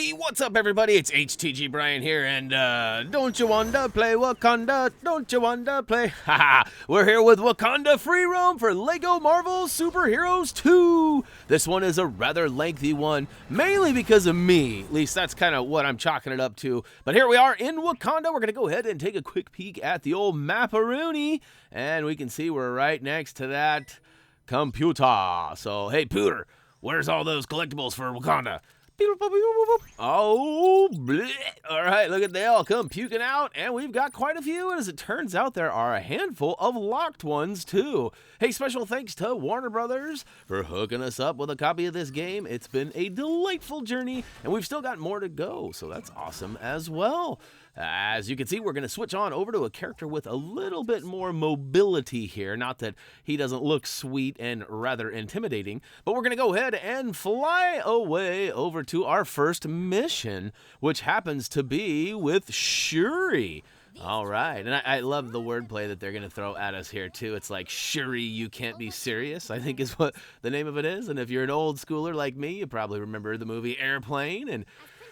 Hey, what's up, everybody? It's HTG Brian here, and don't you wanda play Wakanda? Don't you wanda play? Haha! We're here with Wakanda Free Roam for LEGO Marvel Superheroes 2. This one is a rather lengthy one, mainly because of me. At least that's kind of what I'm chalking it up to. But here we are in Wakanda. We're gonna go ahead and take a quick peek at the old map-a-rooney, and we can see we're right next to that computer. So, hey, Pooter, where's all those collectibles for Wakanda? Oh, bleh. All right, look at they all come puking out, and we've got quite a few, and as it turns out, there are a handful of locked ones, too. Hey, special thanks to Warner Brothers for hooking us up with a copy of this game. It's been a delightful journey, and we've still got more to go, so that's awesome as well. As you can see, we're going to switch on over to a character with a little bit more mobility here. Not that he doesn't look sweet and rather intimidating, but we're going to go ahead and fly away over to our first mission, which happens to be with Shuri. All right, and I love the wordplay that they're going to throw at us here, too. It's like, Shuri, you can't be serious, I think is what the name of it is. And if you're an old schooler like me, you probably remember the movie Airplane, and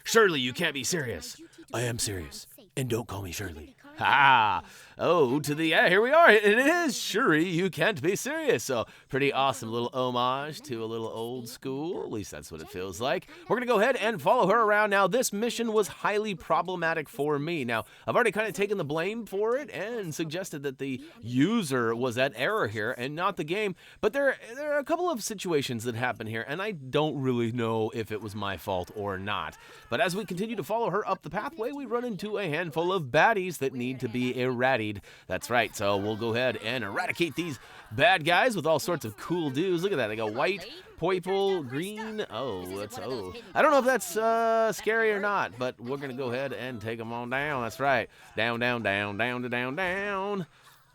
surely you can't be serious. I am serious, and don't call me Shirley. Ha! Oh, here we are. It is Shuri, you can't be serious. So, pretty awesome little homage to a little old school. At least that's what it feels like. We're going to go ahead and follow her around. Now, this mission was highly problematic for me. Now, I've already kind of taken the blame for it and suggested that the user was at error here and not the game. But there are a couple of situations that happen here, and I don't really know if it was my fault or not. But as we continue to follow her up the pathway, we run into a handful of baddies that need to be eradicated. That's right, so we'll go ahead and eradicate these bad guys with all sorts of cool dudes. Look at that, they go white, purple, green. I don't know if that's scary or not, but we're gonna go ahead and take them on down. That's right, down, down, down, down, down, down.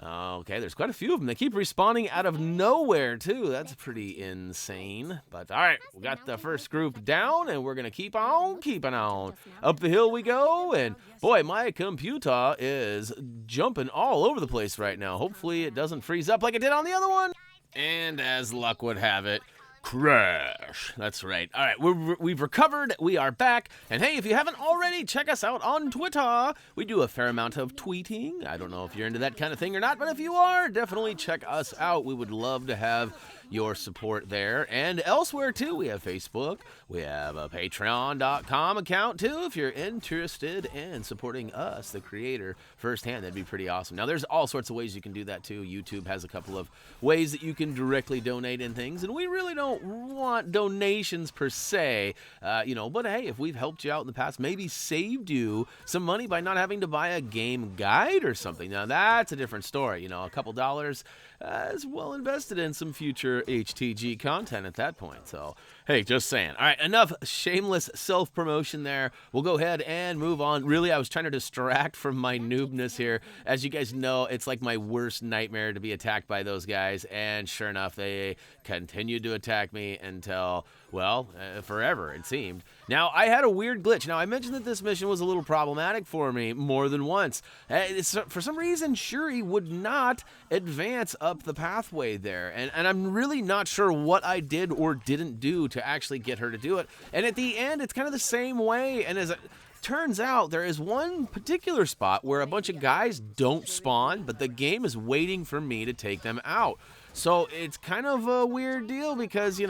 Okay, there's quite a few of them. They keep respawning out of nowhere, too. That's pretty insane. But, all right, we got the first group down, and we're going to keep on keeping on. Up the hill we go, and, boy, my computer is jumping all over the place right now. Hopefully it doesn't freeze up like it did on the other one. And as luck would have it, crash. That's right. All right, we've recovered. We are back. And hey, if you haven't already, check us out on Twitter. We do a fair amount of tweeting. I don't know if you're into that kind of thing or not, but if you are, definitely check us out. We would love to have your support there and elsewhere too. We have Facebook. We have a patreon.com account too if you're interested in supporting us, the creator, firsthand. That'd be pretty awesome. Now, there's all sorts of ways you can do that too. YouTube has a couple of ways that you can directly donate and things, and we really don't want donations per se, but hey, if we've helped you out in the past, maybe saved you some money by not having to buy a game guide or something, now that's a different story. A couple dollars is well invested in some future HTG content at that point. So, hey, just saying. All right, enough shameless self-promotion there. We'll go ahead and move on. Really, I was trying to distract from my noobness here. As you guys know, it's like my worst nightmare to be attacked by those guys, and sure enough, they continued to attack me until, forever, it seemed. Now, I had a weird glitch. Now, I mentioned that this mission was a little problematic for me more than once. For some reason, Shuri would not advance up the pathway there, and I'm really not sure what I did or didn't do to actually get her to do it. And at the end, it's kind of the same way, and as it turns out, there is one particular spot where a bunch of guys don't spawn, but the game is waiting for me to take them out. So it's kind of a weird deal because,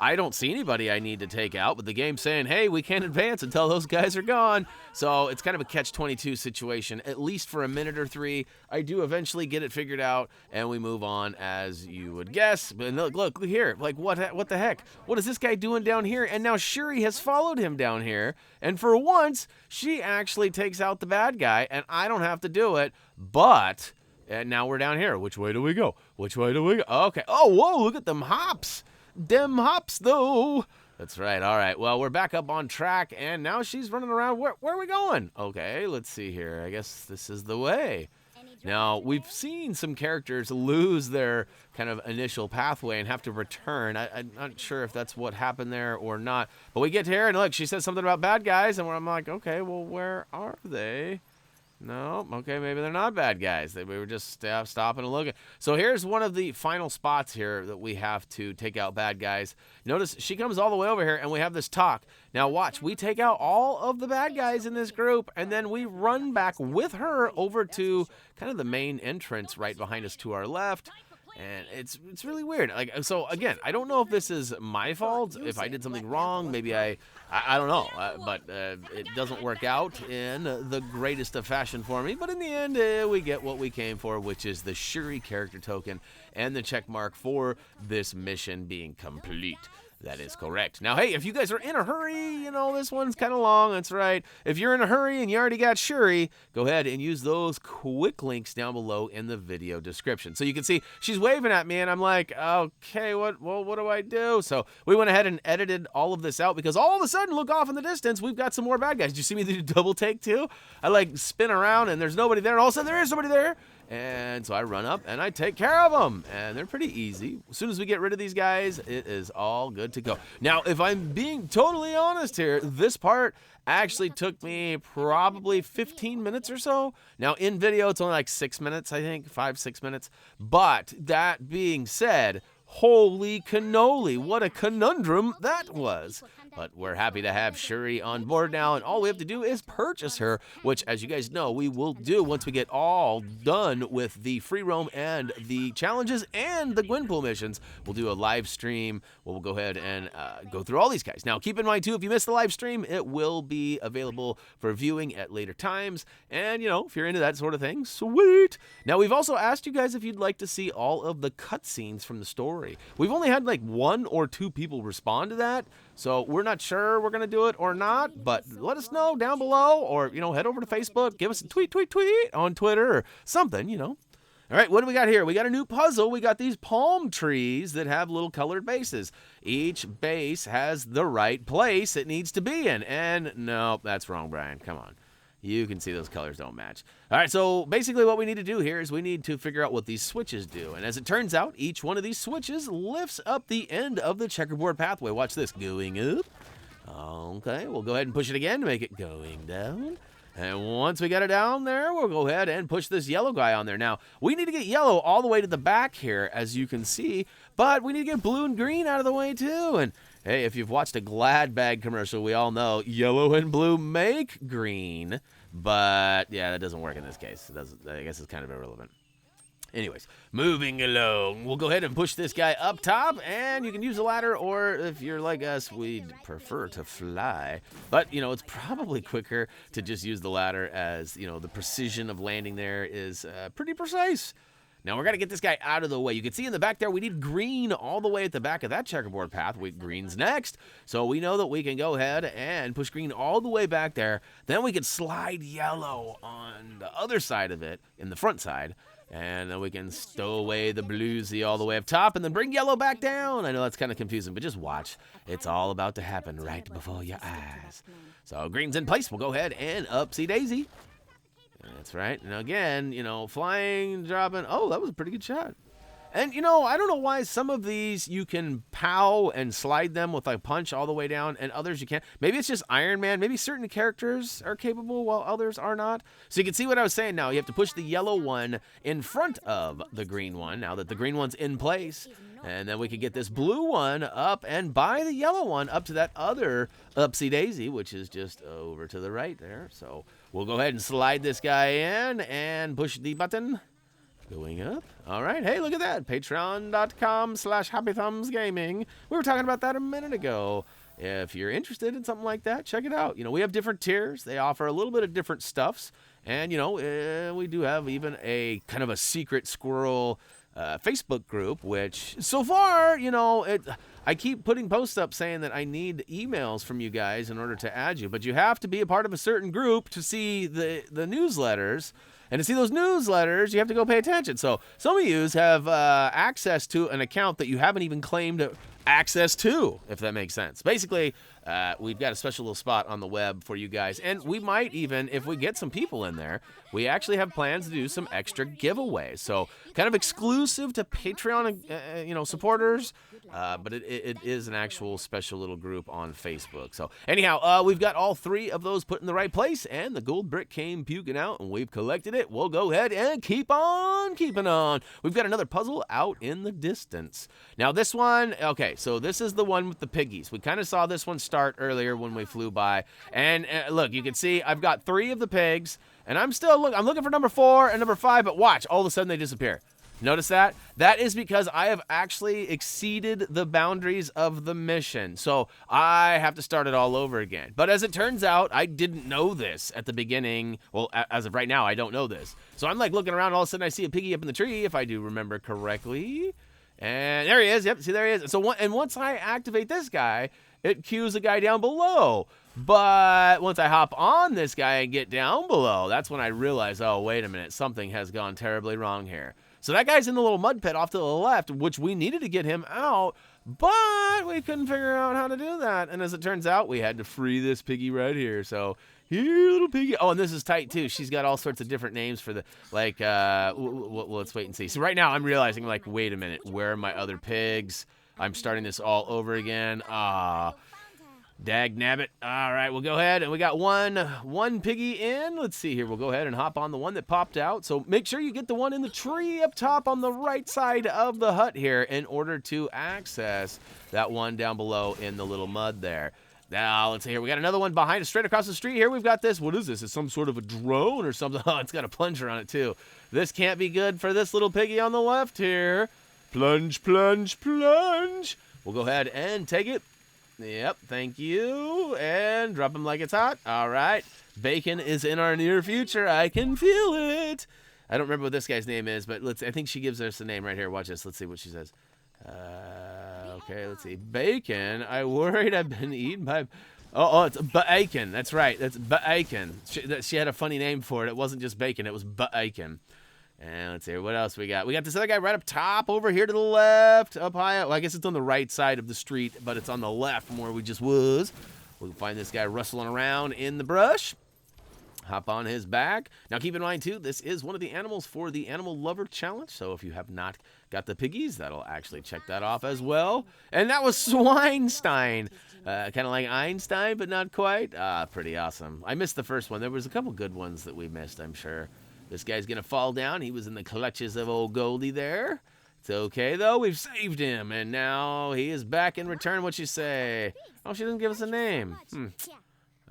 I don't see anybody I need to take out, but the game's saying, hey, we can't advance until those guys are gone. So it's kind of a catch-22 situation, at least for a minute or three. I do eventually get it figured out, and we move on as you would guess. But look here. Like, what the heck? What is this guy doing down here? And now Shuri has followed him down here, and for once, she actually takes out the bad guy, and I don't have to do it, but... And now we're down here. Which way do we go? Which way do we go? Okay. Oh, whoa, look at them hops. Them hops, though. That's right. All right. Well, we're back up on track, and now she's running around. Where are we going? Okay, let's see here. I guess this is the way. Now, we've seen some characters lose their kind of initial pathway and have to return. I'm not sure if that's what happened there or not. But we get here, and look, she says something about bad guys, and I'm like, okay, well, where are they? No, okay, maybe they're not bad guys. We were just stopping and looking. So here's one of the final spots here that we have to take out bad guys. Notice she comes all the way over here, and we have this talk. Now watch, we take out all of the bad guys in this group, and then we run back with her over to kind of the main entrance right behind us to our left. And it's really weird. Like, so again, I don't know if this is my fault, if I did something wrong. Maybe I don't know, but it doesn't work out in the greatest of fashion for me. But in the end, we get what we came for, which is the Shuri character token and the check mark for this mission being complete. That is correct. Now, hey, if you guys are in a hurry, you know, this one's kind of long. That's right. If you're in a hurry and you already got Shuri, go ahead and use those quick links down below in the video description. So you can see she's waving at me, and I'm like, okay, what do I do? So we went ahead and edited all of this out because all of a sudden, look off in the distance, we've got some more bad guys. Did you see me do double take too? I like spin around and there's nobody there. All of a sudden, there is somebody there. And so I run up and I take care of them, and they're pretty easy. As soon as we get rid of these guys, it is all good to go. Now, if I'm being totally honest here, this part actually took me probably 15 minutes or so. Now, in video, it's only like 6 minutes, I think, 5-6 minutes. But that being said, holy cannoli, what a conundrum that was. But we're happy to have Shuri on board now, and all we have to do is purchase her, which, as you guys know, we will do once we get all done with the free roam and the challenges and the Gwenpool missions. We'll do a live stream where we'll go ahead and go through all these guys. Now, keep in mind, too, if you missed the live stream, it will be available for viewing at later times. And, you know, if you're into that sort of thing, sweet. Now, we've also asked you guys if you'd like to see all of the cutscenes from the story. We've only had like 1 or 2 people respond to that. So we're not sure we're going to do it or not, but let us know down below, or, you know, head over to Facebook, give us a tweet on Twitter or something, you know. All right, what do we got here? We got a new puzzle. We got these palm trees that have little colored bases. Each base has the right place it needs to be in. And no, that's wrong, Brian. Come on. You can see those colors don't match. All right, so basically what we need to do here is we need to figure out what these switches do. And as it turns out, each one of these switches lifts up the end of the checkerboard pathway. Watch this. Going up. Okay, we'll go ahead and push it again to make it going down. And once we get it down there, we'll go ahead and push this yellow guy on there. Now, we need to get yellow all the way to the back here, as you can see. But we need to get blue and green out of the way, too. And hey, if you've watched a Glad Bag commercial, we all know yellow and blue make green. But, yeah, that doesn't work in this case. It doesn't, I guess it's kind of irrelevant. Anyways, moving along. We'll go ahead and push this guy up top, and you can use a ladder, or if you're like us, we'd prefer to fly. But, you know, it's probably quicker to just use the ladder, as, you know, the precision of landing there is pretty precise. Now, we're going to get this guy out of the way. You can see in the back there, we need green all the way at the back of that checkerboard path. Green's next. So we know that we can go ahead and push green all the way back there. Then we can slide yellow on the other side of it, in the front side. And then we can stow away the bluesy all the way up top and then bring yellow back down. I know that's kind of confusing, but just watch. It's all about to happen right before your eyes. So green's in place. We'll go ahead and upsy-daisy. That's right. And again, you know, flying, dropping. Oh, that was a pretty good shot. And, you know, I don't know why some of these you can pow and slide them with a punch all the way down, and others you can't. Maybe it's just Iron Man. Maybe certain characters are capable while others are not. So you can see what I was saying now. You have to push the yellow one in front of the green one, now that the green one's in place. And then we can get this blue one up and by the yellow one up to that other upsy-daisy, which is just over to the right there. So we'll go ahead and slide this guy in and push the button. Going up. All right. Hey, look at that. Patreon.com/HappyThumbsGaming. We were talking about that a minute ago. If you're interested in something like that, check it out. You know, we have different tiers. They offer a little bit of different stuffs. And, you know, we do have even a kind of a secret squirrel Facebook group, which so far, you know, I keep putting posts up saying that I need emails from you guys in order to add you. But you have to be a part of a certain group to see the newsletters. And to see those newsletters, you have to go pay attention. So some of you have access to an account that you haven't even claimed access to, if that makes sense. Basically, we've got a special little spot on the web for you guys. And we might even, if we get some people in there, we actually have plans to do some extra giveaways. So kind of exclusive to Patreon, supporters. But it is an actual special little group on Facebook. So anyhow, we've got all 3 of those put in the right place, and the gold brick came puking out, and we've collected it. We'll go ahead and keep on keeping on. We've got another puzzle out in the distance. Now this one, okay, so this is the one with the piggies. We kind of saw this one start earlier when we flew by, and look, you can see I've got 3 of the pigs, and I'm looking for number 4 and number 5, but watch, all of a sudden they disappear. Notice that? That is because I have actually exceeded the boundaries of the mission. So I have to start it all over again. But as it turns out, I didn't know this at the beginning. Well, as of right now, I don't know this. So I'm like looking around, all of a sudden I see a piggy up in the tree, if I do remember correctly. And there he is. Yep, see, there he is. So once I activate this guy, it cues a guy down below. But once I hop on this guy and get down below, that's when I realize, oh, wait a minute, something has gone terribly wrong here. So that guy's in the little mud pit off to the left, which we needed to get him out, but we couldn't figure out how to do that. And as it turns out, we had to free this piggy right here. So here, little piggy. Oh, and this is tight too. She's got all sorts of different names for the, like, let's wait and see. So right now I'm realizing, like, wait a minute, where are my other pigs? I'm starting this all over again. Dag nabbit. All right, we'll go ahead, and we got one piggy in. Let's see here. We'll go ahead and hop on the one that popped out. So make sure you get the one in the tree up top on the right side of the hut here in order to access that one down below in the little mud there. Now, let's see here. We got another one behind us straight across the street here. We've got this. What is this? It's some sort of a drone or something. Oh, it's got a plunger on it, too. This can't be good for this little piggy on the left here. Plunge, plunge, plunge. We'll go ahead and take it. Yep, thank you. And drop him like it's hot. All right. Bacon is in our near future. I can feel it. I don't remember what this guy's name is, but I think she gives us the name right here. Watch this. Let's see what she says. Okay, let's see. Bacon. I worried I've been eaten by... Oh, it's bacon. That's right. That's bacon. She had a funny name for it. It wasn't just bacon. It was bacon. And let's see, what else we got? We got this other guy right up top over here to the left, up high. Well, I guess it's on the right side of the street, but it's on the left from where we just was. We'll find this guy rustling around in the brush. Hop on his back. Now, keep in mind, too, this is one of the animals for the Animal Lover Challenge. So if you have not got the piggies, that'll actually check that off as well. And that was Swinestein. Kind of like Einstein, but not quite. Pretty awesome. I missed the first one. There was a couple good ones that we missed, I'm sure. This guy's going to fall down. He was in the clutches of old Goldie there. It's okay, though. We've saved him, and now he is back in return. What you say? Oh, she doesn't give us a name.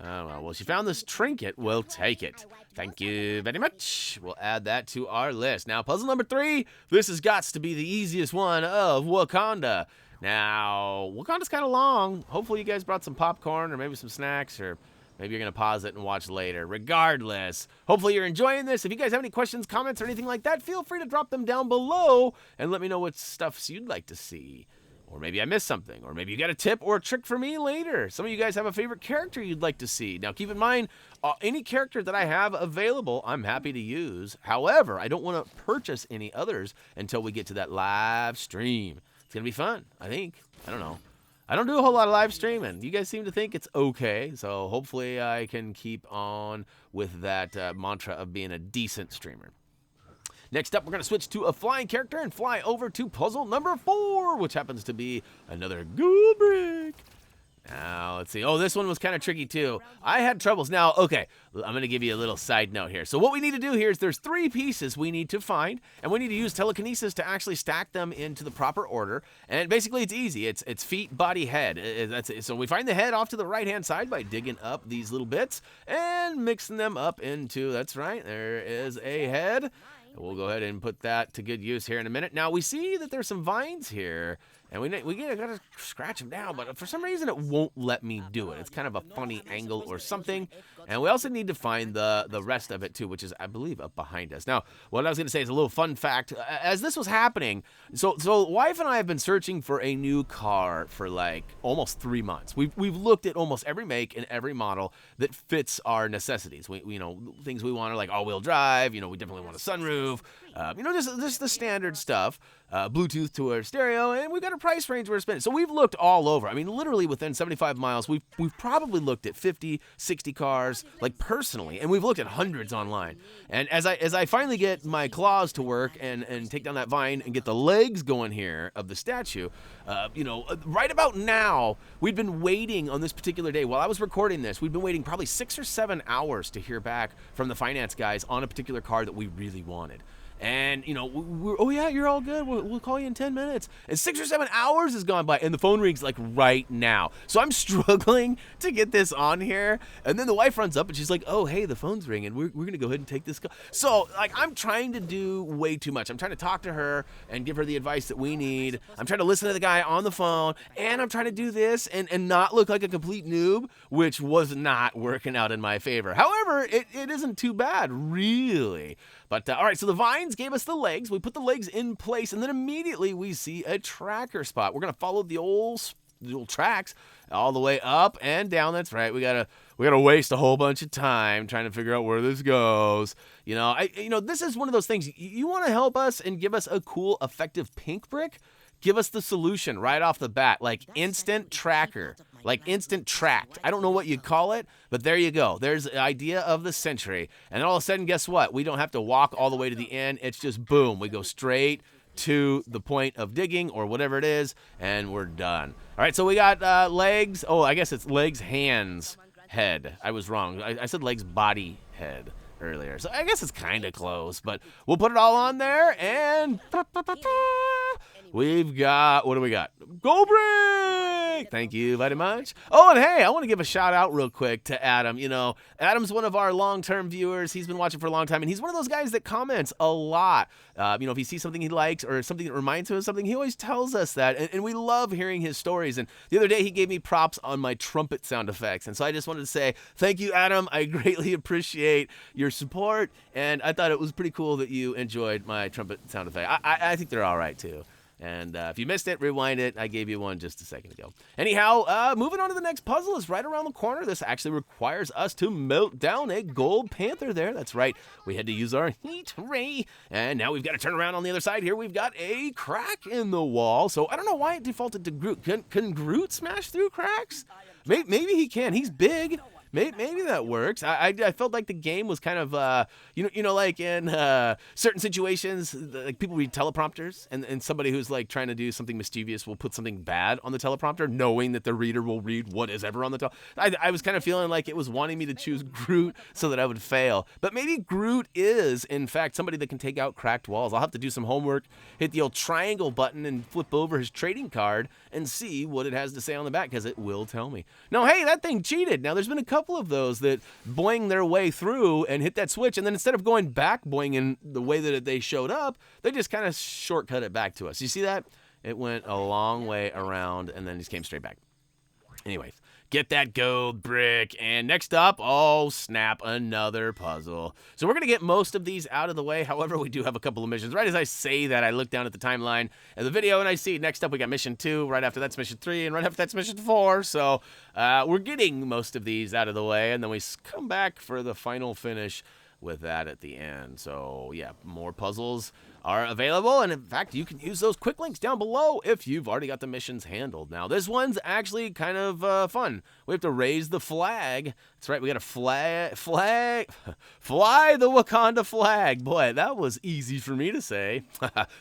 Oh, well, she found this trinket. We'll take it. Thank you very much. We'll add that to our list. Now, puzzle number 3. This has got to be the easiest one of Wakanda. Now, Wakanda's kind of long. Hopefully, you guys brought some popcorn or maybe some snacks, or maybe you're going to pause it and watch later. Regardless, hopefully you're enjoying this. If you guys have any questions, comments, or anything like that, feel free to drop them down below and let me know what stuffs you'd like to see. Or maybe I missed something. Or maybe you got a tip or a trick for me later. Some of you guys have a favorite character you'd like to see. Now, keep in mind, any character that I have available, I'm happy to use. However, I don't want to purchase any others until we get to that live stream. It's going to be fun, I think. I don't know. I don't do a whole lot of live streaming. You guys seem to think it's okay, so hopefully I can keep on with that mantra of being a decent streamer. Next up, we're going to switch to a flying character and fly over to puzzle number 4, which happens to be another gold brick. Now, let's see. Oh, this one was kind of tricky, too. I had troubles. Now, okay, I'm going to give you a little side note here. So what we need to do here is there's 3 pieces we need to find, and we need to use telekinesis to actually stack them into the proper order. And basically, it's easy. It's feet, body, head. That's it. So we find the head off to the right-hand side by digging up these little bits and mixing them up into, that's right, there is a head. We'll go ahead and put that to good use here in a minute. Now, we see that there's some vines here, and we gotta scratch them down, but for some reason it won't let me do it. It's kind of a funny angle or something. And we also need to find the rest of it too, which is, I believe, up behind us. Now, what I was gonna say is a little fun fact. As this was happening, so wife and I have been searching for a new car for like almost 3 months. We've looked at almost every make and every model that fits our necessities. We things we want are like all-wheel drive. We definitely want a sunroof. You know, just the standard stuff. Bluetooth to our stereo, and we've got a price range we're spending. So we've looked all over. I mean, literally within 75 miles, we've probably looked at 50, 60 cars, like personally, and we've looked at hundreds online. And as I finally get my claws to work and take down that vine and get the legs going here of the statue, you know, right about now, we've been waiting on this particular day. While I was recording this, we've been waiting probably 6 or 7 hours to hear back from the finance guys on a particular car that we really wanted. And, you know, oh yeah, you're all good. We'll call you in 10 minutes. And 6 or 7 hours has gone by, and the phone rings like right now. So I'm struggling to get this on here. And then the wife runs up and she's like, oh, hey, the phone's ringing. We're going to go ahead and take this call. So, like, I'm trying to do way too much. I'm trying to talk to her and give her the advice that we need. I'm trying to listen to the guy on the phone. And I'm trying to do this and not look like a complete noob, which was not working out in my favor. However, it isn't too bad, really. But, all right, so the vines gave us the legs. We put the legs in place, and then immediately we see a tracker spot. We're going to follow the old tracks all the way up and down. That's right. We gotta waste a whole bunch of time trying to figure out where this goes. You know, this is one of those things. You want to help us and give us a cool, effective pink brick? Give us the solution right off the bat, like instant tracker, like instant tracked. I don't know what you'd call it, but there you go. There's the idea of the century. And then all of a sudden, guess what? We don't have to walk all the way to the end. It's just boom. We go straight to the point of digging or whatever it is, and we're done. All right, so we got legs. Oh, I guess it's legs, hands, head. I was wrong. I said legs, body, head earlier. So I guess it's kind of close, but we'll put it all on there, and we've got, what do we got? Go break! Thank you very much. Oh, and hey, I want to give a shout out real quick to Adam. You know, Adam's one of our long-term viewers. He's been watching for a long time, and he's one of those guys that comments a lot. You know, if he sees something he likes or something that reminds him of something, he always tells us that, and we love hearing his stories. And the other day, he gave me props on my trumpet sound effects, and so I just wanted to say thank you, Adam. I greatly appreciate your support, and I thought it was pretty cool that you enjoyed my trumpet sound effect. I think they're all right, too. And if you missed it, rewind it. I gave you one just a second ago. Anyhow, moving on to the next puzzle is right around the corner. This actually requires us to melt down a gold panther there. That's right. We had to use our heat ray. And now we've got to turn around on the other side here. We've got a crack in the wall. So I don't know why it defaulted to Groot. Can Groot smash through cracks? Maybe he can. He's big. Maybe that works. I felt like the game was kind of, you know, like in certain situations, like people read teleprompters, and somebody who's like trying to do something mischievous will put something bad on the teleprompter, knowing that the reader will read what is ever on the I was kind of feeling like it was wanting me to choose Groot so that I would fail. But maybe Groot is, in fact, somebody that can take out cracked walls. I'll have to do some homework, hit the old triangle button, and flip over his trading card and see what it has to say on the back, because it will tell me. No, hey, that thing cheated. Now, there's been a couple of those that boing their way through and hit that switch, and then instead of going back boing in the way that they showed up, they just kind of shortcut it back to us. You see that? It went a long way around and then just came straight back. Anyways, get that gold brick. And next up, oh snap, another puzzle. So we're going to get most of these out of the way. However, we do have a couple of missions. Right as I say that, I look down at the timeline of the video and I see next up we got mission 2. Right after that's mission 3. And right after that's mission 4. So we're getting most of these out of the way. And then we come back for the final finish with that at the end. So yeah, more puzzles are available, and in fact you can use those quick links down below if you've already got the missions handled. Now this one's actually kind of fun. We have to raise the flag. That's right, we gotta fly the Wakanda flag. Boy, that was easy for me to say.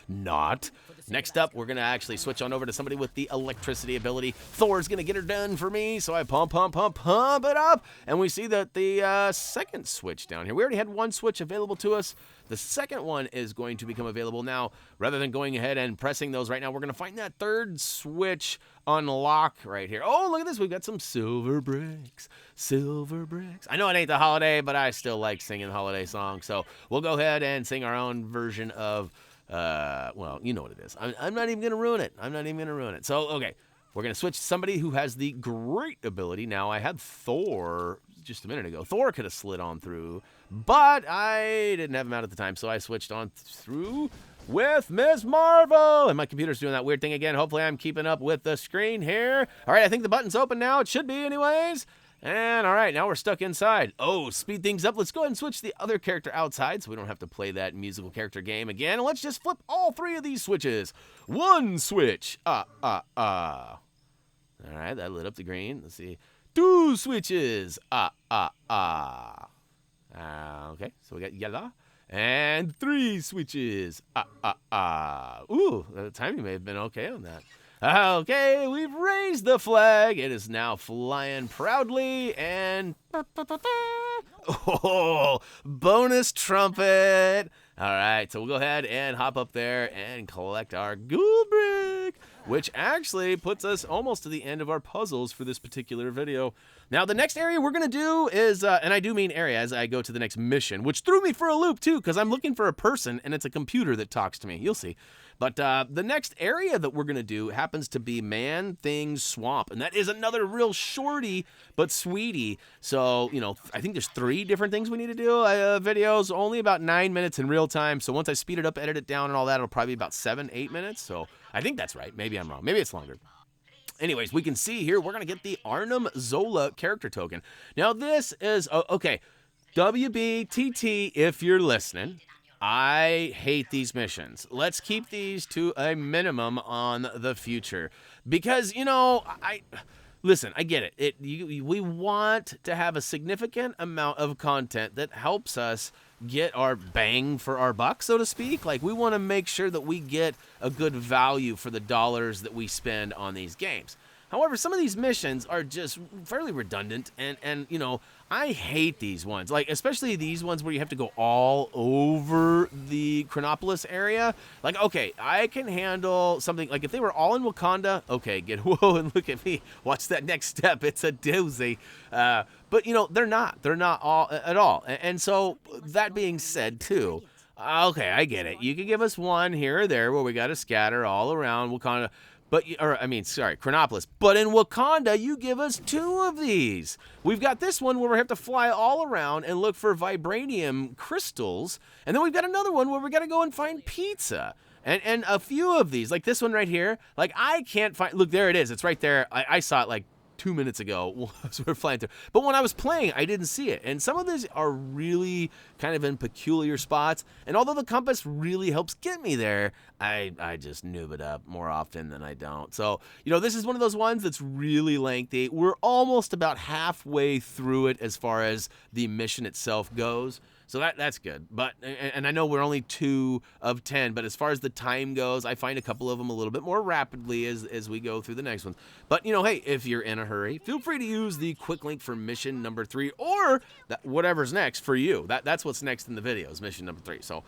Not. Next up, we're going to actually switch on over to somebody with the electricity ability. Thor's going to get her done for me, so I pump it up. And we see that the second switch down here, we already had one switch available to us. The second one is going to become available now. Rather than going ahead and pressing those right now, we're going to find that third switch unlock right here. Oh, look at this. We've got some silver bricks. Silver bricks. I know it ain't the holiday, but I still like singing holiday songs. So we'll go ahead and sing our own version of well, you know what it is. I'm not even going to ruin it. So, okay, we're going to switch to somebody who has the great ability. Now, I had Thor just a minute ago. Thor could have slid on through, but I didn't have him out at the time, so I switched on through with Ms. Marvel. And my computer's doing that weird thing again. Hopefully, I'm keeping up with the screen here. All right, I think the button's open now. It should be anyways. And all right, now we're stuck inside. Oh, speed things up. Let's go ahead and switch the other character outside so we don't have to play that musical character game again. And let's just flip all 3 of these switches. 1 switch. All right, that lit up the green. Let's see. 2 switches. Okay, so we got yellow. And 3 switches. Ooh, the timing may have been okay on that. Okay, we've raised the flag. It is now flying proudly, and oh, bonus trumpet. All right, so we'll go ahead and hop up there and collect our gold brick, which actually puts us almost to the end of our puzzles for this particular video. Now, the next area we're going to do is, and I do mean area as I go to the next mission, which threw me for a loop, too, because I'm looking for a person, and it's a computer that talks to me. You'll see. But the next area that we're going to do happens to be Man Thing Swamp, and that is another real shorty but sweetie. So, you know, I think there's 3 different things we need to do. Videos, only about 9 minutes in real time, so once I speed it up, edit it down, and all that, it'll probably be about 7-8 minutes. So I think that's right. Maybe I'm wrong. Maybe it's longer. Anyways, we can see here, we're going to get the Arnim Zola character token. Now, this is, okay, WBTT, if you're listening, I hate these missions. Let's keep these to a minimum on the future. Because, you know, listen, I get it. We want to have a significant amount of content that helps us get our bang for our buck, so to speak. Like, we want to make sure that we get a good value for the dollars that we spend on these games. However, some of these missions are just fairly redundant, and you know, I hate these ones. Like, especially these ones where you have to go all over the Chronopolis area. Like, okay, I can handle something, like if they were all in Wakanda, okay, whoa, and look at me. Watch that next step. It's a doozy. But, you know, they're not all at all. And so, that being said, too, okay, I get it. You could give us one here or there where we got to scatter all around Wakanda. Chronopolis. But in Wakanda, you give us 2 of these. We've got this one where we have to fly all around and look for vibranium crystals. And then we've got another one where we got to go and find pizza. And a few of these, like this one right here, like I can't find, look, there it is. It's right there. I saw it like 2 minutes ago as we were flying through. But when I was playing, I didn't see it. And some of these are really kind of in peculiar spots. And although the compass really helps get me there, I just noob it up more often than I don't. So, you know, this is one of those ones that's really lengthy. We're almost about halfway through it as far as the mission itself goes. So that's good. But, and I know we're only 2 of 10, but as far as the time goes, I find a couple of them a little bit more rapidly as we go through the next one. But, you know, hey, if you're in a hurry, feel free to use the quick link for mission number 3 or whatever's next for you. That's what's next in the video is mission number 3. So,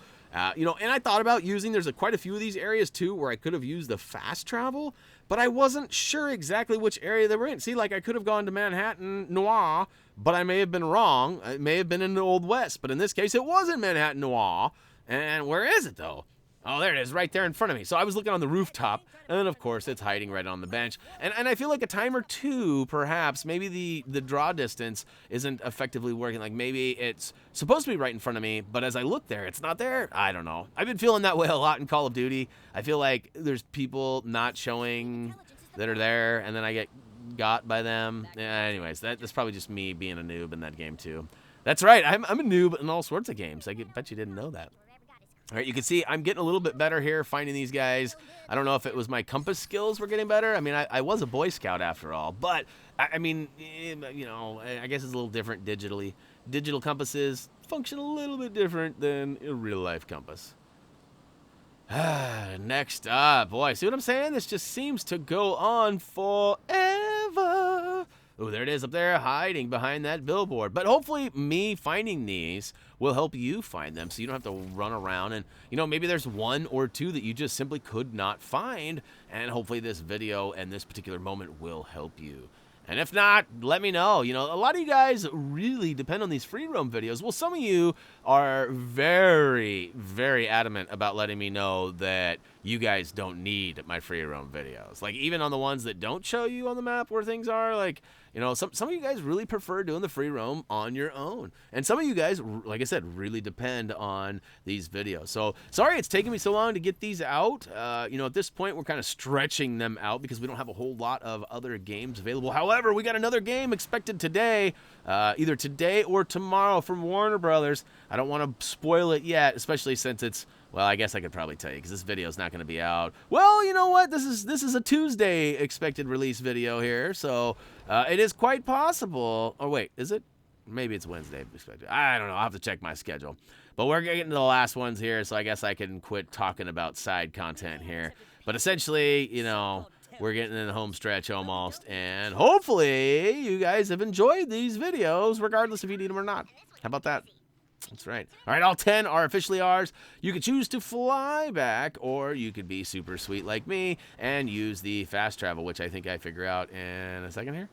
you know, and I thought about using, there's quite a few of these areas too where I could have used the fast travel, but I wasn't sure exactly which area they were in. See, like I could have gone to Manhattan Noir, but I may have been wrong. It may have been in the Old West, but in this case, it wasn't Manhattan Noir. And where is it, though? Oh, there it is, right there in front of me. So I was looking on the rooftop, and then, of course, it's hiding right on the bench. And I feel like a time or 2, perhaps, maybe the draw distance isn't effectively working. Like, maybe it's supposed to be right in front of me, but as I look there, it's not there. I don't know. I've been feeling that way a lot in Call of Duty. I feel like there's people not showing that are there, and then I get got by them. Yeah, anyways, that's probably just me being a noob in that game too. That's right, I'm a noob in all sorts of games. I bet you didn't know that. All right, you can see I'm getting a little bit better here finding these guys. I don't know if it was my compass skills were getting better. I mean, I was a Boy Scout after all, but I mean, you know, I guess it's a little different digitally. Digital compasses function a little bit different than a real life compass. Next up, boy, see what I'm saying? This just seems to go on forever. Oh, there it is up there, hiding behind that billboard. But hopefully me finding these will help you find them so you don't have to run around. And, you know, maybe there's 1 or 2 that you just simply could not find. And hopefully this video and this particular moment will help you. And if not, let me know. You know, a lot of you guys really depend on these free roam videos. Well, some of you are very, very adamant about letting me know that you guys don't need my free roam videos. Like, even on the ones that don't show you on the map where things are, like, you know, some of you guys really prefer doing the free roam on your own. And some of you guys, like I said, really depend on these videos. So, sorry it's taking me so long to get these out. You know, at this point, we're kind of stretching them out because we don't have a whole lot of other games available. However, we got another game expected today, either today or tomorrow from Warner Brothers. I don't want to spoil it yet, especially since it's, well, I guess I could probably tell you because this video is not going to be out. Well, you know what? This is a Tuesday expected release video here, so it is quite possible. Oh wait, is it? Maybe it's Wednesday expected. I don't know. I'll have to check my schedule. But we're getting to the last ones here, so I guess I can quit talking about side content here. But essentially, you know, we're getting in the home stretch almost, and hopefully you guys have enjoyed these videos, regardless if you need them or not. How about that? That's right. All right, all 10 are officially ours. You could choose to fly back, or you could be super sweet like me and use the fast travel, which I think I figure out in a second here.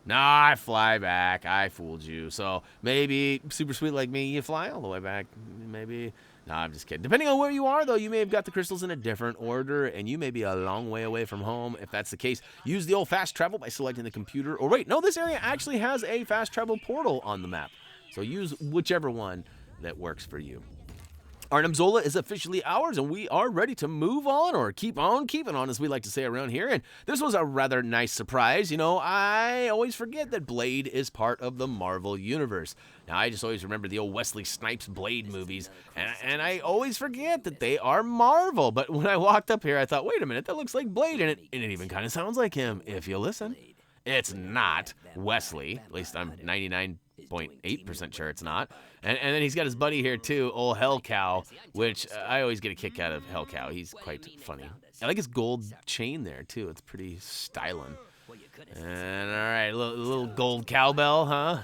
Nah, I fly back. I fooled you. So maybe super sweet like me, you fly all the way back. Maybe. No, I'm just kidding. Depending on where you are, though, you may have got the crystals in a different order, and you may be a long way away from home. If that's the case, use the old fast travel by selecting the computer. Or wait, no, this area actually has a fast travel portal on the map. So use whichever one that works for you. Arnim Zola is officially ours, and we are ready to move on, or keep on keeping on, as we like to say around here. And this was a rather nice surprise. You know, I always forget that Blade is part of the Marvel Universe. Now, I just always remember the old Wesley Snipes Blade movies, and I always forget that they are Marvel. But when I walked up here, I thought, wait a minute, that looks like Blade, and it even kind of sounds like him, if you listen. It's not Wesley, at least I'm 99.8% sure it's not. And then he's got his buddy here too, old Hell Cow, which I always get a kick out of Hell Cow. He's quite funny. I like his gold chain there too. It's pretty styling. And all right, a little gold cowbell, huh?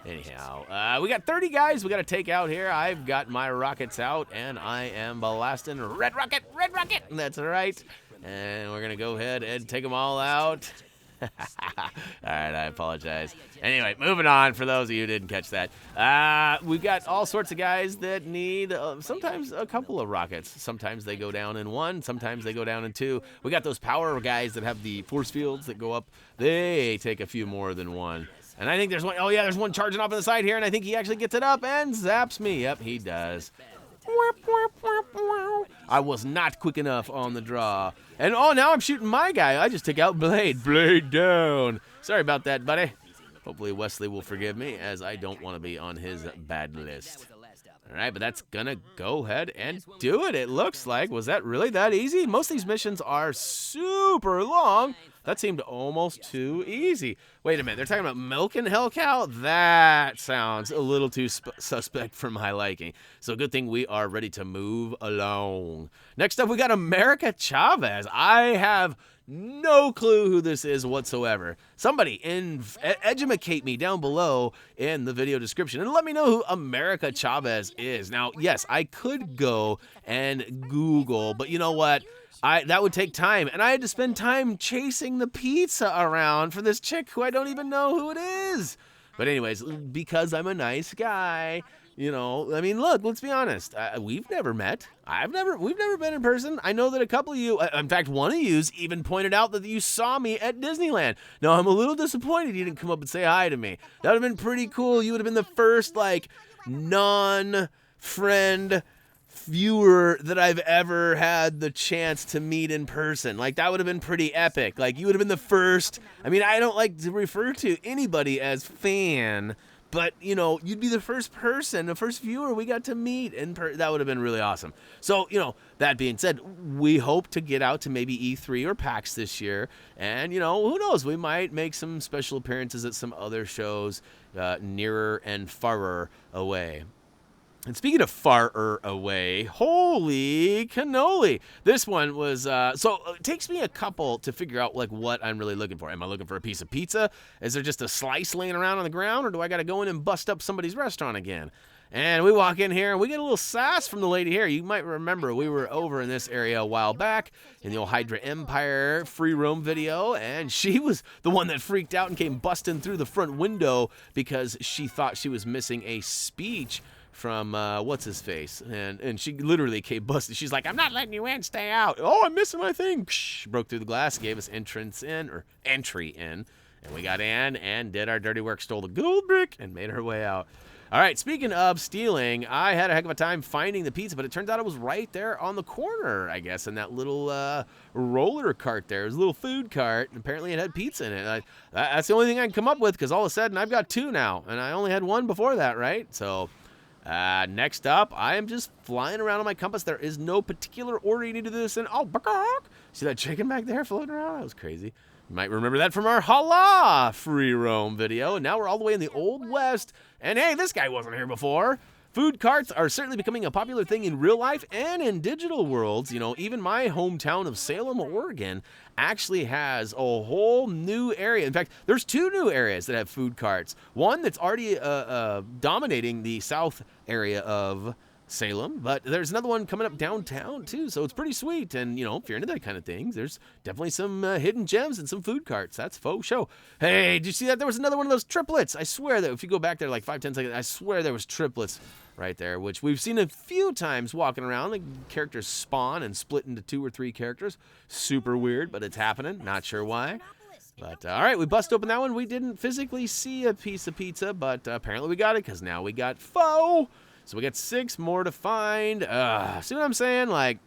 Anyhow, we got 30 guys we got to take out here. I've got my rockets out, and I am blasting red rocket. That's right. And we're going to go ahead and take them all out. All right, I apologize. Anyway, moving on for those of you who didn't catch that. We've got all sorts of guys that need sometimes a couple of rockets. Sometimes they go down in one, sometimes they go down in two. We got those power guys that have the force fields that go up. They take a few more than one. And I think there's one, oh yeah, there's one charging off on the side here, and I think he actually gets it up and zaps me. Yep, he does. I was not quick enough on the draw. And oh, now I'm shooting my guy. I just took out Blade. Blade down. Sorry about that, buddy. Hopefully Wesley will forgive me, as I don't want to be on his bad list. All right, but that's going to go ahead and do it, it looks like. Was that really that easy? Most of these missions are super long. That seemed almost too easy. Wait a minute, they're talking about milking Hell Cow? That sounds a little too suspect for my liking. So good thing we are ready to move along. Next up, we got America Chavez. I have no clue who this is whatsoever. Somebody educate me down below in the video description and let me know who America Chavez is. Now, yes, I could go and Google, but you know what? That would take time, and I had to spend time chasing the pizza around for this chick who I don't even know who it is. But anyways, because I'm a nice guy, you know, I mean, look, let's be honest. We've never met. We've never been in person. I know that a couple of you, in fact, one of you even pointed out that you saw me at Disneyland. Now, I'm a little disappointed you didn't come up and say hi to me. That would have been pretty cool. You would have been the first, like, non-friend viewer that I've ever had the chance to meet in person. Like, that would have been pretty epic. Like, you would have been the first. I mean, I don't like to refer to anybody as fan, but, you know, you'd be the first person, the first viewer we got to meet, and that would have been really awesome. So, you know, that being said, we hope to get out to maybe E3 or PAX this year, and, you know, who knows, we might make some special appearances at some other shows nearer and farther away. And speaking of farther away, holy cannoli. This one was, so it takes me a couple to figure out, like, what I'm really looking for. Am I looking for a piece of pizza? Is there just a slice laying around on the ground? Or do I got to go in and bust up somebody's restaurant again? And we walk in here, and we get a little sass from the lady here. You might remember we were over in this area a while back in the old Hydra Empire free roam video, and she was the one that freaked out and came busting through the front window because she thought she was missing a speech from what's his face, and she literally came busted. She's like, I'm not letting you in, stay out. Oh, I'm missing my thing. Psh, broke through the glass, gave us entry in, and we got in and did our dirty work, stole the gold brick, and made our way out. All right, speaking of stealing, I had a heck of a time finding the pizza, but it turns out it was right there on the corner, I guess, in that little roller cart there. It was a little food cart, and apparently it had pizza in it. That's the only thing I can come up with, because all of a sudden I've got 2 now, and I only had 1 before that, right? So next up, I am just flying around on my compass. There is no particular order you need to do this in. Oh, see that chicken back there floating around? That was crazy. You might remember that from our Hala free roam video. And now we're all the way in the Old West. And hey, this guy wasn't here before. Food carts are certainly becoming a popular thing in real life and in digital worlds. You know, even my hometown of Salem, Oregon, actually has a whole new area. In fact, there's 2 new areas that have food carts. One that's already dominating the south area of Salem, but there's another one coming up downtown too, so it's pretty sweet. And you know, if you're into that kind of things, there's definitely some hidden gems and some food carts. That's faux show. Hey, did you see that? There was another one of those triplets. I swear that if you go back there like 5-10 seconds, I swear there was triplets right there, which we've seen a few times walking around. The characters spawn and split into 2 or 3 characters. Super weird, but it's happening. Not sure why. But all right, we bust open that one. We didn't physically see a piece of pizza, but apparently we got it, because now we got faux. So we got 6 more to find. See what I'm saying? Like,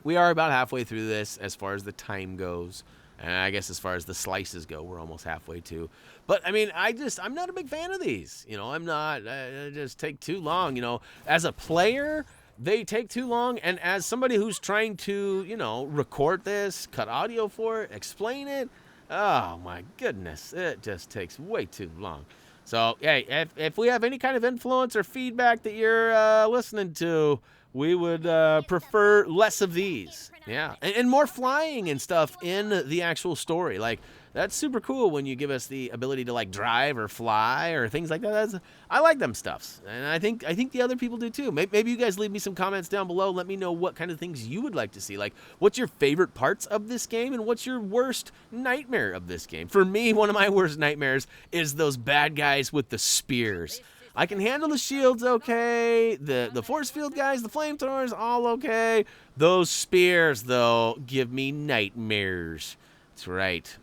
we are about halfway through this as far as the time goes. And I guess as far as the slices go, we're almost halfway too. But, I mean, I'm not a big fan of these. You know, I'm not. They just take too long. You know, as a player, they take too long. And as somebody who's trying to, you know, record this, cut audio for it, explain it, oh, my goodness, it just takes way too long. So, hey, if we have any kind of influence or feedback that you're listening to, we would prefer less of these. Yeah, and more flying and stuff in the actual story. Like, that's super cool when you give us the ability to, like, drive or fly or things like that. I like them stuffs, and I think the other people do too. Maybe you guys leave me some comments down below. Let me know what kind of things you would like to see. Like, what's your favorite parts of this game, and what's your worst nightmare of this game? For me, one of my worst nightmares is those bad guys with the spears. I can handle the shields okay, the force field guys, the flamethrowers, all okay. Those spears, though, give me nightmares. That's right.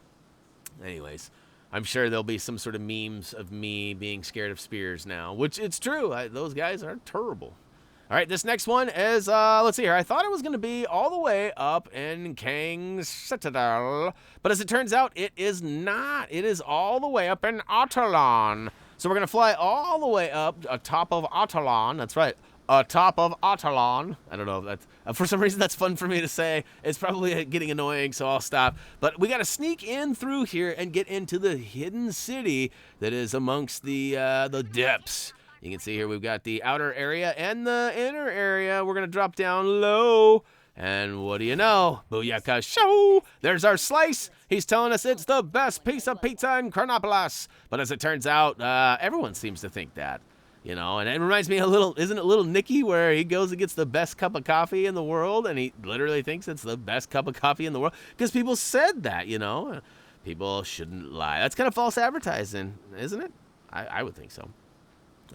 Anyways, I'm sure there'll be some sort of memes of me being scared of spears now, which it's true. Those guys are terrible. All right, this next one is, let's see here. I thought it was going to be all the way up in Kang's Citadel, but as it turns out, it is not. It is all the way up in Atalon. So we're going to fly all the way up atop of Atalon. That's right, atop of Atalon. I don't know if that's, for some reason that's fun for me to say. It's probably getting annoying, so I'll stop. But we got to sneak in through here and get into the hidden city that is amongst the depths. You can see here we've got the outer area and the inner area. We're going to drop down low. And what do you know? Booyaka show! There's our slice. He's telling us it's the best piece of pizza in Chronopolis. But as it turns out, everyone seems to think that. You know, and it reminds me a little, isn't it Little Nicky, where he goes and gets the best cup of coffee in the world, and he literally thinks it's the best cup of coffee in the world? Because people said that, you know. People shouldn't lie. That's kind of false advertising, isn't it? I would think so.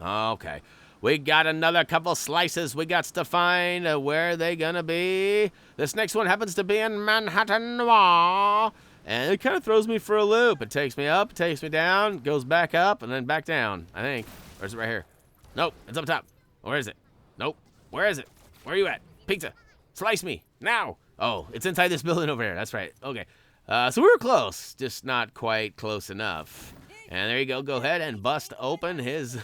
Okay. We got another couple slices we got to find. Where are they gonna be? This next one happens to be in Manhattan Noir. And it kind of throws me for a loop. It takes me up, takes me down, goes back up, and then back down, I think. Or is it right here? Nope, it's up top. Where is it? Nope. Where is it? Where are you at? Pizza. Slice me. Now. Oh, it's inside this building over here. That's right. Okay. So we were close, just not quite close enough. And there you go. Go ahead and bust open his...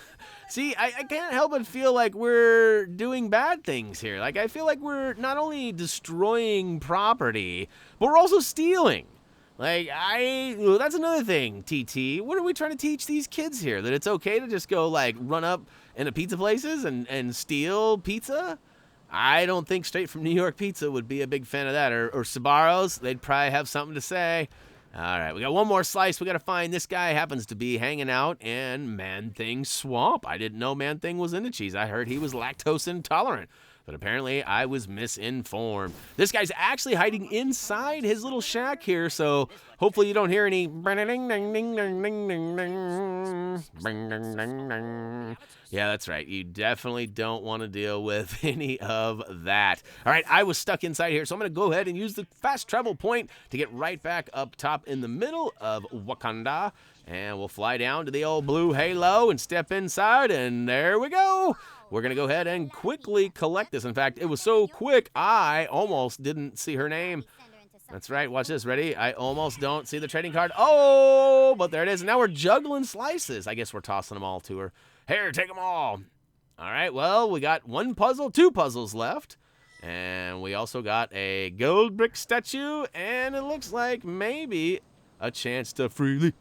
See, I can't help but feel like we're doing bad things here. Like, I feel like we're not only destroying property, but we're also stealing. Like, that's another thing, TT. What are we trying to teach these kids here? That it's okay to just go, like, run up into pizza places and steal pizza? I don't think Straight from New York Pizza would be a big fan of that. Or Sbarro's, they'd probably have something to say. All right, we got one more slice. We got to find. This guy happens to be hanging out in Man-Thing Swamp. I didn't know Man-Thing was into cheese. I heard he was lactose intolerant. But apparently I was misinformed. This guy's actually hiding inside his little shack here, so hopefully you don't hear any yeah, that's right. You definitely don't want to deal with any of that. All right, I was stuck inside here, so I'm going to go ahead and use the fast travel point to get right back up top in the middle of Wakanda. And we'll fly down to the old blue halo and step inside, and there we go. We're going to go ahead and quickly collect this. In fact, it was so quick, I almost didn't see her name. That's right. Watch this. Ready? I almost don't see the trading card. Oh, but there it is. Now we're juggling slices. I guess we're tossing them all to her. Here, take them all. All right, well, we got one puzzle, two puzzles left. And we also got a gold brick statue, and it looks like maybe a chance to freely.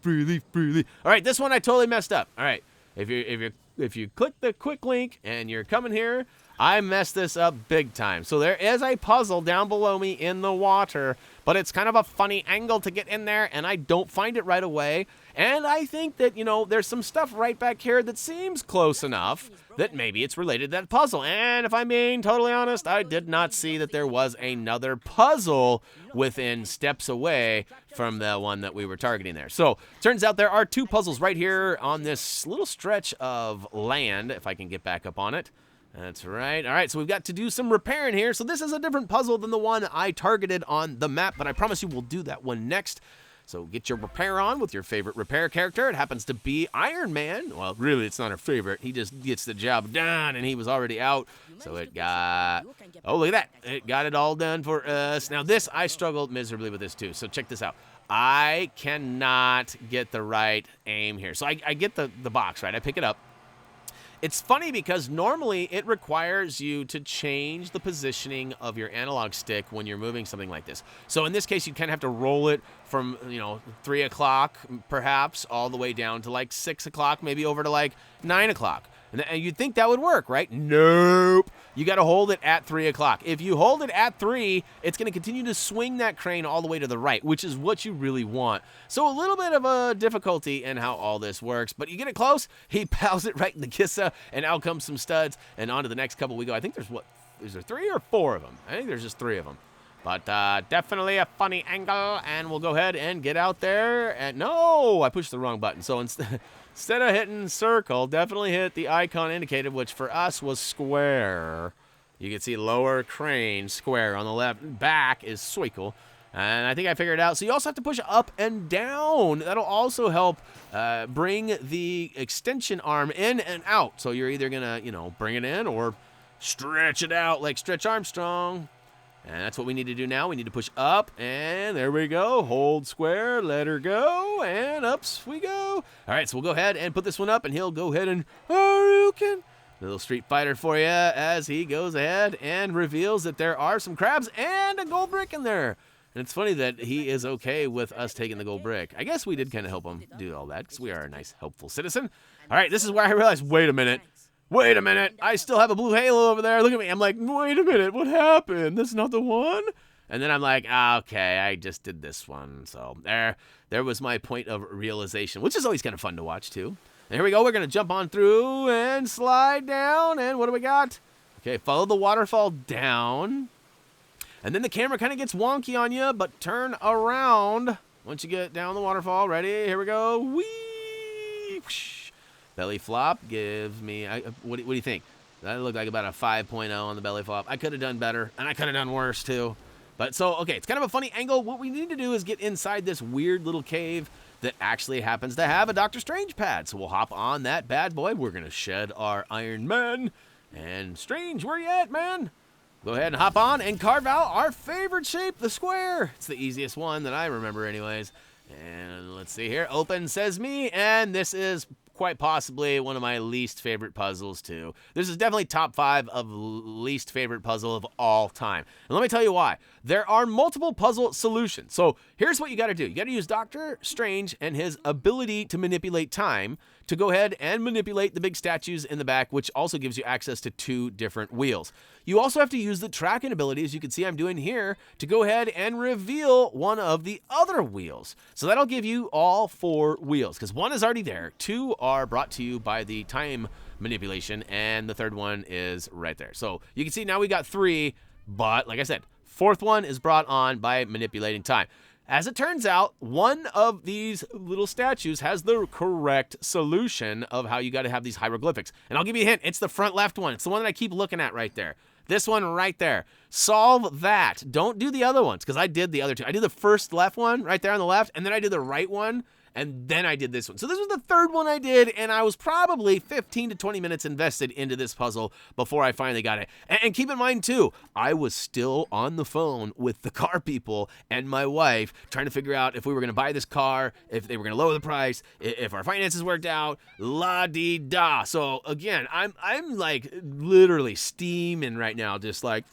All right, this one I totally messed up. All right, if you click the quick link and you're coming here, I messed this up big time. So there is a puzzle down below me in the water, but it's kind of a funny angle to get in there, and I don't find it right away. And I think that, you know, there's some stuff right back here that seems close enough that maybe it's related to that puzzle. And if I'm being totally honest, I did not see that there was another puzzle within steps away from the one that we were targeting there. So turns out there are two puzzles right here on this little stretch of land, if I can get back up on it. That's right. All right, so we've got to do some repairing here. So this is a different puzzle than the one I targeted on the map, but I promise you we'll do that one next. So get your repair on with your favorite repair character. It happens to be Iron Man. Well, really, it's not our favorite. He just gets the job done, and he was already out. So it got... Oh, look at that. It got it all done for us. Now, this, I struggled miserably with this, too. So check this out. I cannot get the right aim here. So I get the box, right? I pick it up. It's funny because normally it requires you to change the positioning of your analog stick when you're moving something like this. So in this case, you kind of have to roll it from, 3 o'clock perhaps all the way down to like 6 o'clock, maybe over to like 9 o'clock. And you'd think that would work, right? Nope. You got to hold it at 3 o'clock. If you hold it at 3, it's going to continue to swing that crane all the way to the right, which is what you really want. So a little bit of a difficulty in how all this works, but you get it close, he pows it right in the kissa, and out comes some studs, and on to the next couple we go. I think is there 3 or 4 of them? I think there's just 3 of them. But definitely a funny angle, and we'll go ahead and get out there. And no, I pushed the wrong button. So instead of hitting circle, definitely hit the icon indicated, which for us was square. You can see lower crane, square on the left. Back is circle. And I think I figured it out. So you also have to push up and down. That'll also help bring the extension arm in and out. So you're either going to, bring it in or stretch it out like Stretch Armstrong. And that's what we need to do now. We need to push up, and there we go. Hold square, let her go, and ups we go. All right, so we'll go ahead and put this one up, and he'll go ahead and Hadouken. A little Street Fighter for you as he goes ahead and reveals that there are some crabs and a gold brick in there. And it's funny that he is okay with us taking the gold brick. I guess we did kind of help him do all that because we are a nice, helpful citizen. All right, this is where I realized, wait a minute, I still have a blue halo over there. Look at me. I'm like, wait a minute, what happened? This is not the one? And then I'm like, okay, I just did this one. So there was my point of realization, which is always kind of fun to watch too. And here we go. We're going to jump on through and slide down. And what do we got? Okay, follow the waterfall down. And then the camera kind of gets wonky on you, but turn around once you get down the waterfall. Ready? Here we go. Whee! Belly flop gives me, what do you think? That looked like about a 5.0 on the belly flop. I could have done better, and I could have done worse too. But so, okay, it's kind of a funny angle. What we need to do is get inside this weird little cave that actually happens to have a Doctor Strange pad. So we'll hop on that bad boy. We're going to shed our Iron Man. And Strange, where you at, man? Go ahead and hop on and carve out our favorite shape, the square. It's the easiest one that I remember anyways. And let's see here. Open says me, and this is quite possibly one of my least favorite puzzles too. This is definitely top 5 of least favorite puzzle of all time. And let me tell you why. There are multiple puzzle solutions. So here's what you got to do. You got to use Doctor Strange and his ability to manipulate time to go ahead and manipulate the big statues in the back, which also gives you access to 2 different wheels. You also have to use the tracking ability, as you can see I'm doing here, to go ahead and reveal one of the other wheels. So that'll give you all 4 wheels, because 1 is already there. 2 are brought to you by the time manipulation, and the third one is right there. So you can see now we got 3, but like I said, 4th one is brought on by manipulating time. As it turns out, one of these little statues has the correct solution of how you got to have these hieroglyphics. And I'll give you a hint. It's the front left one. It's the one that I keep looking at right there. This one right there. Solve that. Don't do the other ones, because I did the other 2. I did the first left one right there on the left, and then I did the right one, and then I did this one. So this was the 3rd one I did, and I was probably 15 to 20 minutes invested into this puzzle before I finally got it. And keep in mind, too, I was still on the phone with the car people and my wife trying to figure out if we were going to buy this car, if they were going to lower the price, if our finances worked out, la-dee-da. So, again, I'm like literally steaming right now, just like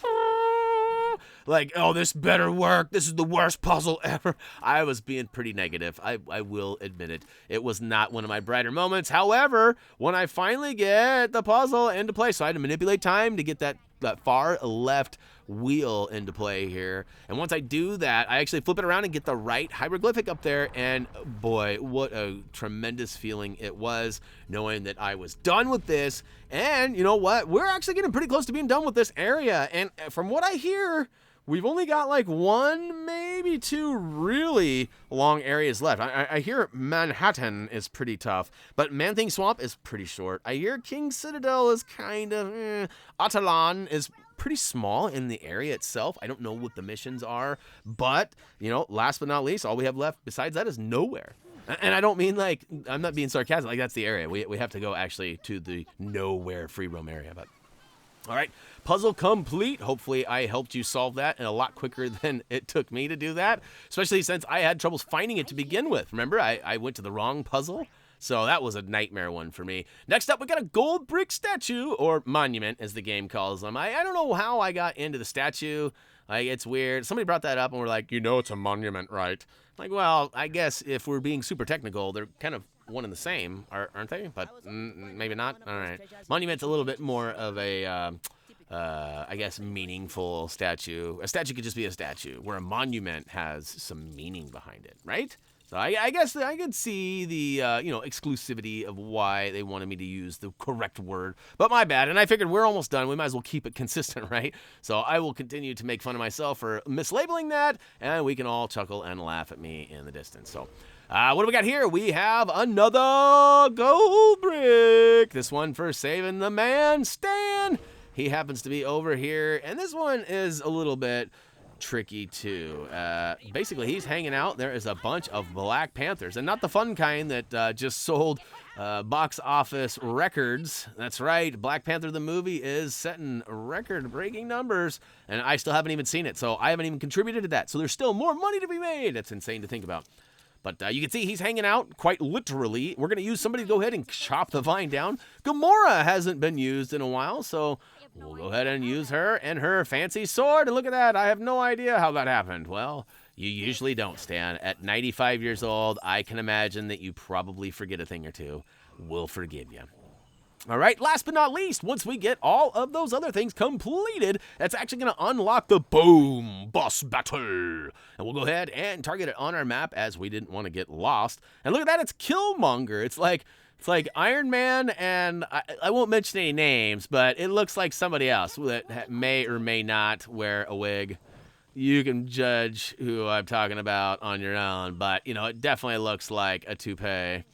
oh, this better work. This is the worst puzzle ever. I was being pretty negative. I will admit it. It was not one of my brighter moments. However, when I finally get the puzzle into play, so I had to manipulate time to get that far left wheel into play here. And once I do that, I actually flip it around and get the right hieroglyphic up there. And boy, what a tremendous feeling it was knowing that I was done with this. And you know what? We're actually getting pretty close to being done with this area. And from what I hear, we've only got like 1, maybe 2 really long areas left. I hear Manhattan is pretty tough, but Man-Thing Swamp is pretty short. I hear King Citadel is kind of Atalan is pretty small in the area itself. I don't know what the missions are, but, you know, last but not least, all we have left besides that is nowhere. And I don't mean like, I'm not being sarcastic, like that's the area. We have to go actually to the nowhere free roam area, but all right, puzzle complete. Hopefully I helped you solve that and a lot quicker than it took me to do that, especially since I had troubles finding it to begin with. Remember, I went to the wrong puzzle, so that was a nightmare one for me. Next up, we got a gold brick statue, or monument as the game calls them. I don't know how I got into the statue. Like, it's weird. Somebody brought that up and we're like, you know it's a monument, right? Like, well, I guess if we're being super technical, they're kind of one and the same, aren't they? But maybe not. All right. Monument's a little bit more of a, I guess, meaningful statue. A statue could just be a statue, where a monument has some meaning behind it, right? So I guess I could see the, you know, exclusivity of why they wanted me to use the correct word. But my bad. And I figured we're almost done. We might as well keep it consistent, right? So I will continue to make fun of myself for mislabeling that, and we can all chuckle and laugh at me in the distance. So what do we got here? We have another gold brick. This one for saving the man, Stan. He happens to be over here. And this one is a little bit tricky too. Basically, he's hanging out. There is a bunch of Black Panthers, and not the fun kind that just sold box office records. That's right, Black Panther the movie is setting record-breaking numbers, and I still haven't even seen it, so I haven't even contributed to that. So there's still more money to be made. That's insane to think about. But you can see he's hanging out, quite literally. We're going to use somebody to go ahead and chop the vine down. Gamora hasn't been used in a while, so we'll go ahead and use her and her fancy sword. And look at that. I have no idea how that happened. Well, you usually don't, Stan. At 95 years old, I can imagine that you probably forget a thing or two. We'll forgive you. All right, last but not least, once we get all of those other things completed, that's actually going to unlock the boom boss battle. And we'll go ahead and target it on our map as we didn't want to get lost. And look at that, it's Killmonger. It's like Iron Man, and I won't mention any names, but it looks like somebody else that may or may not wear a wig. You can judge who I'm talking about on your own, but, you know, it definitely looks like a toupee.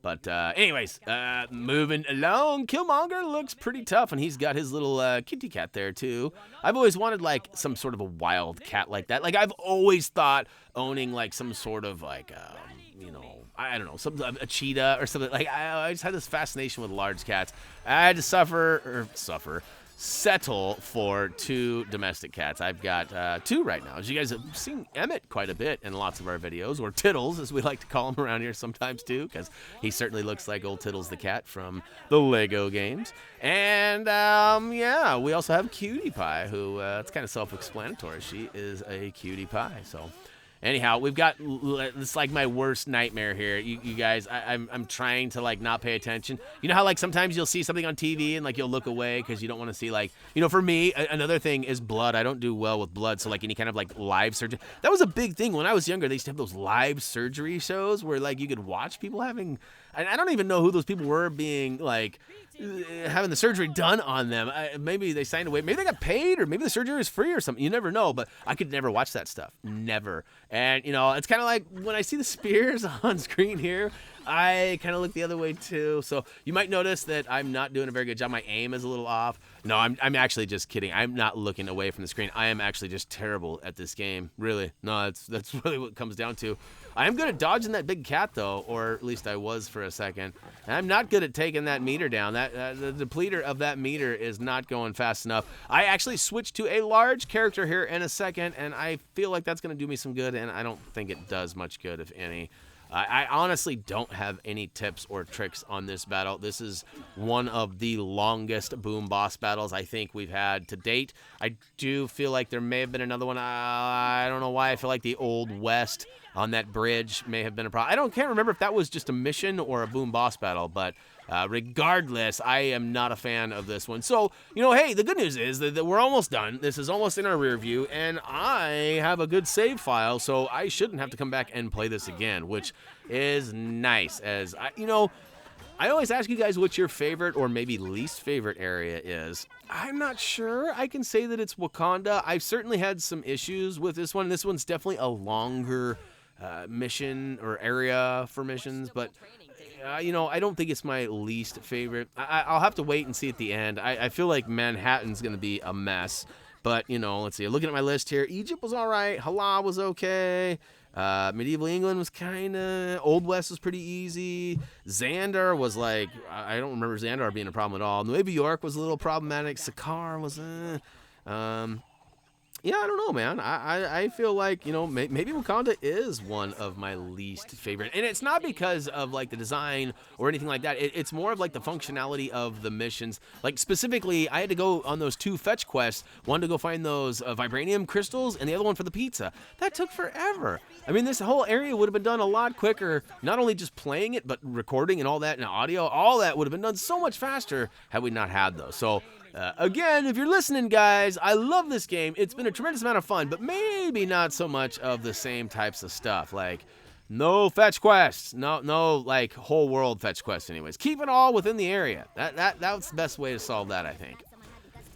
But anyways, moving along, Killmonger looks pretty tough, and he's got his little kitty cat there, too. I've always wanted, like, some sort of a wild cat like that. Like, I've always thought owning, like, some sort of, like, you know, I don't know, a cheetah or something. Like, I just had this fascination with large cats. I had to settle for 2 domestic cats. I've got 2 right now. As you guys have seen Emmett quite a bit in lots of our videos, or Tittles, as we like to call him around here sometimes too, because he certainly looks like old Tittles the cat from the Lego games. And yeah, we also have Cutie Pie, who it's kind of self-explanatory. She is a cutie pie, so... Anyhow, we've got, it's like my worst nightmare here. You guys, I'm trying to, like, not pay attention. You know how, like, sometimes you'll see something on TV and, like, you'll look away because you don't want to see, like, you know, for me, another thing is blood. I don't do well with blood, so, like, any kind of, like, live surgery. That was a big thing. When I was younger, they used to have those live surgery shows where, like, you could watch people having, I don't even know who those people were being, like, having the surgery done on them. Maybe they signed away. Maybe they got paid, or maybe the surgery was free or something. You never know, but I could never watch that stuff. Never. And, you know, it's kind of like when I see the spears on screen here, I kind of look the other way too. So you might notice that I'm not doing a very good job. My aim is a little off. No, I'm actually just kidding. I'm not looking away from the screen. I am actually just terrible at this game. Really. No, that's really what it comes down to. I am good at dodging that big cat, though, or at least I was for a second. And I'm not good at taking that meter down. The depleter of that meter is not going fast enough. I actually switched to a large character here in a second, and I feel like that's going to do me some good, and I don't think it does much good, if any. I honestly don't have any tips or tricks on this battle. This is one of the longest boom boss battles I think we've had to date. I do feel like there may have been another one. I don't know why. I feel like the Old West on that bridge may have been a problem. Can't remember if that was just a mission or a boom boss battle, but regardless, I am not a fan of this one. So, you know, hey, the good news is that we're almost done. This is almost in our rear view, and I have a good save file, so I shouldn't have to come back and play this again, which is nice. As I always ask you guys what your favorite or maybe least favorite area is. I'm not sure. I can say that it's Wakanda. I've certainly had some issues with this one. This one's definitely a longer mission or area for missions, but you know, I don't think it's my least favorite. I'll have to wait and see at the end. I feel like Manhattan's going to be a mess, but, you know, let's see. Looking at my list here, Egypt was all right. Hala was okay. Medieval England was kind of, Old West was pretty easy. Xandar was like, I don't remember Xandar being a problem at all. New York was a little problematic. Sakaar was, yeah, I don't know, man. I feel like, you know, maybe Wakanda is one of my least favorite. And it's not because of, like, the design or anything like that. It's more of, like, the functionality of the missions. Like, specifically, I had to go on those 2 fetch quests. One to go find those vibranium crystals, and the other one for the pizza. That took forever. I mean, this whole area would have been done a lot quicker. Not only just playing it, but recording and all that, and audio. All that would have been done so much faster had we not had those. So, again, if you're listening, guys, I love this game. It's been a tremendous amount of fun, but maybe not so much of the same types of stuff. Like, no fetch quests. No, like, whole world fetch quests anyways. Keep it all within the area. That's the best way to solve that, I think.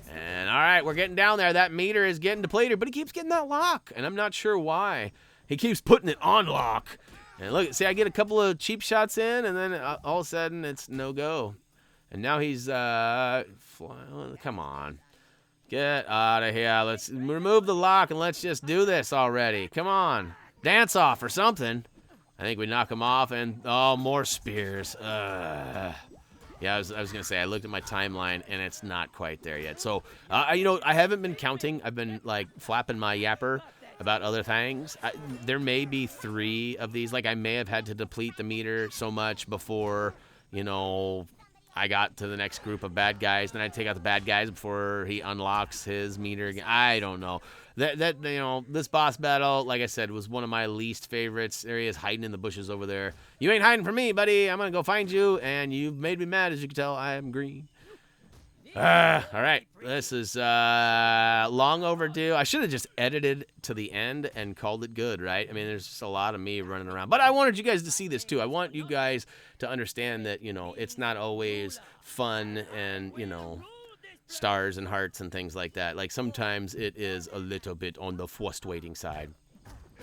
And, all right, we're getting down there. That meter is getting depleted, but he keeps getting that lock, and I'm not sure why. He keeps putting it on lock. And look, see, I get a couple of cheap shots in, and then all of a sudden it's no-go. And now he's, come on. Get out of here. Let's remove the lock and let's just do this already. Come on. Dance off or something. I think we knock him off and, oh, more spears. Yeah, I was going to say, I looked at my timeline and it's not quite there yet. So, you know, I haven't been counting. I've been, like, flapping my yapper about other things. There may be 3 of these. Like, I may have had to deplete the meter so much before, you know, I got to the next group of bad guys. Then I take out the bad guys before he unlocks his meter again. I don't know. That you know, this boss battle, like I said, was one of my least favorites. There he is hiding in the bushes over there. You ain't hiding from me, buddy. I'm going to go find you, and you've made me mad. As you can tell, I am green. All right. This is long overdue. I should have just edited to the end and called it good, right? I mean, there's just a lot of me running around. But I wanted you guys to see this, too. I want you guys to understand that, you know, it's not always fun and, you know, stars and hearts and things like that. Like, sometimes it is a little bit on the frustrating side.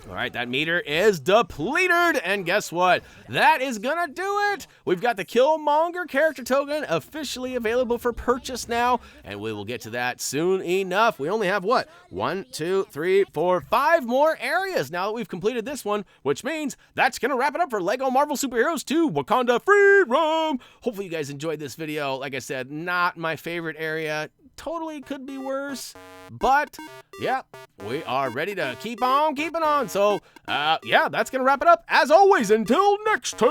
All right, that meter is depleted, and guess what? That is gonna do it. We've got the Killmonger character token officially available for purchase now, and we will get to that soon enough. We only have, what, 1, 2, 3, 4, 5 more areas now that we've completed this one, which means that's gonna wrap it up for LEGO Marvel Superheroes 2 Wakanda Free Roam. Hopefully you guys enjoyed this video. Like I said, not my favorite area. Totally could be worse, but yeah, we are ready to keep on keeping on. So yeah, that's gonna wrap it up. As always, until next time.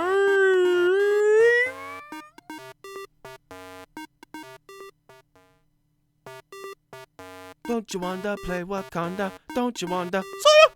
Don't you wanna play Wakanda? Don't you wanna? See ya!